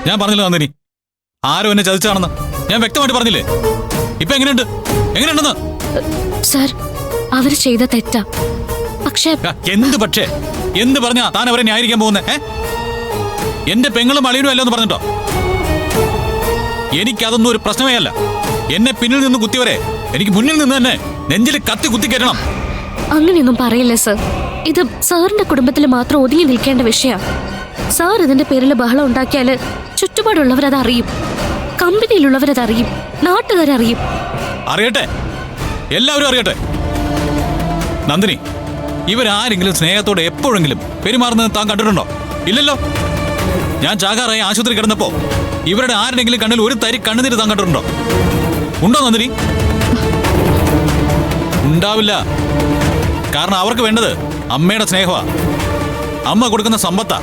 ഞാൻ പറഞ്ഞില്ല നന്ദിനി, ആരും എന്നെ ചതിച്ചാണെന്ന് ഞാൻ വ്യക്തമായിട്ട് പറഞ്ഞില്ലേ? ഇപ്പൊ എങ്ങനെയുണ്ട്? എങ്ങനെയുണ്ടെന്ന്? സർ, അവര് ചെയ്ത തെറ്റാ. പക്ഷേ എന്ത് പക്ഷേ? എന്ത് പറഞ്ഞാ താൻ അവരെ ന്യായീകരിക്കാൻ പോകുന്നേ? എന്റെ പെങ്ങളും അളിയനും അല്ല എന്ന് പറഞ്ഞിട്ടോ? എനിക്കതൊന്നും ഒരു പ്രശ്നമേ അല്ല. എന്നെ പിന്നിൽ നിന്ന് കുത്തിവരെ എനിക്ക് മുന്നിൽ നിന്ന് തന്നെ നെഞ്ചിൽ കത്തി കുത്തി കയറ്റണം. അങ്ങനെയൊന്നും പറയില്ലേ സർ. ഇത് സാറിന്റെ കുടുംബത്തിൽ മാത്രം ഒതുങ്ങി നിൽക്കേണ്ട വിഷയ. സാർ ഇതിന്റെ പേരിൽ ബഹളം ഉണ്ടാക്കിയാല് ചുറ്റുപാടുള്ളവരതറിയും, കമ്പനിയിലുള്ളവരതറിയും, നാട്ടുകാരറിയും. അറിയട്ടെ, എല്ലാവരും അറിയട്ടെ. നന്ദിനി, ഇവരാരെങ്കിലും സ്നേഹത്തോടെ എപ്പോഴെങ്കിലും പെരുമാറുന്നത് താൻ കണ്ടിട്ടുണ്ടോ? ഇല്ലല്ലോ. ഞാൻ ചാകാറായി ആശുപത്രി കിടന്നപ്പോ ഇവരുടെ ആരുടെങ്കിലും കണ്ണിൽ ഒരു തരി കണ്ണുനീര് താൻ കണ്ടിട്ടുണ്ടോ? ഉണ്ടോ നന്ദിനി? ഉണ്ടാവില്ല. കാരണം അവർക്ക് വേണ്ടത് അമ്മയുടെ സ്നേഹമാ, അമ്മ കൊടുക്കുന്ന സമ്പത്താ.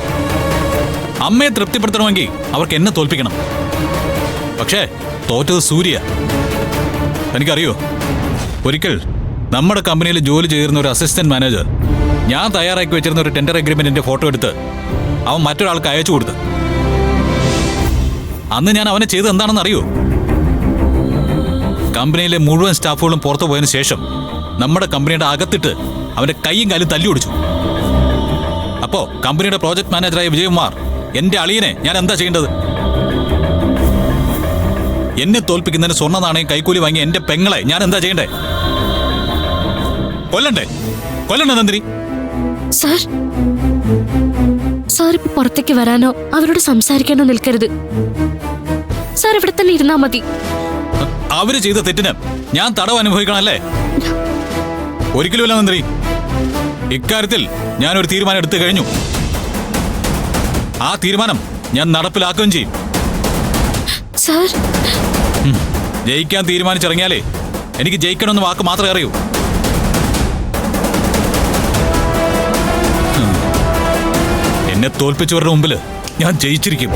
അമ്മയെ തൃപ്തിപ്പെടുത്തണമെങ്കിൽ അവർക്ക് എന്നെ തോൽപ്പിക്കണം. പക്ഷേ തോറ്റത് സൂര്യ. എനിക്കറിയോ, ഒരിക്കൽ നമ്മുടെ കമ്പനിയിൽ ജോലി ചെയ്തിരുന്ന ഒരു അസിസ്റ്റന്റ് മാനേജർ ഞാൻ തയ്യാറാക്കി വെച്ചിരുന്ന ഒരു ടെൻഡർ അഗ്രിമെന്റിന്റെ ഫോട്ടോ എടുത്ത് അവൻ മറ്റൊരാൾക്ക് അയച്ചു കൊടുത്തു. അന്ന് ഞാൻ അവനെ ചെയ്തത് എന്താണെന്ന് അറിയോ? കമ്പനിയിലെ മുഴുവൻ സ്റ്റാഫുകളും പുറത്തു പോയതിനു ശേഷം നമ്മുടെ കമ്പനിയുടെ അകത്തിട്ട് അവന്റെ കൈയും കാലും തല്ലി ഒടിച്ചു. അപ്പോ കമ്പനിയുടെ പ്രോജക്ട് മാനേജറായ വിജയകുമാർ, എന്റെ അളിയനെ ഞാൻ എന്താ ചെയ്യേണ്ടത്? എന്നെ തോൽപ്പിക്കുന്നതിന് സ്വർണ്ണ നാണയം കൈക്കൂലി വാങ്ങിയ എന്റെ പെങ്ങളെ ഞാൻ എന്താ ചെയ്യണ്ടേ? കൊല്ലണ്ടേ? കൊല്ലണ്ടേ നന്ദിനി? സാർ, സാർ ഇപ്പൊ പുറത്തേക്ക് വരാനോ അവരോട് സംസാരിക്കാനോ നിൽക്കരുത്. സാർ ഇവിടെ തന്നെ ഇരുന്നാ മതി. അവര് ചെയ്ത തെറ്റിന് ഞാൻ തടവ് അനുഭവിക്കണല്ലേ? ഒരിക്കലുമില്ല നന്ദിനി. ഇക്കാര്യത്തിൽ ഞാനൊരു തീരുമാനം എടുത്തു കഴിഞ്ഞു. ആ തീരുമാനം ഞാൻ നടപ്പിലാക്കുകയും ചെയ്യും. സാർ, ജയിക്കാൻ തീരുമാനിച്ചിറങ്ങിയാലേ എനിക്ക് ജയിക്കണമെന്ന് വാക്ക് മാത്രമേ അറിയൂ. എന്നെ തോൽപ്പിച്ചവരുടെ മുമ്പിൽ ഞാൻ ജയിച്ചിരിക്കും.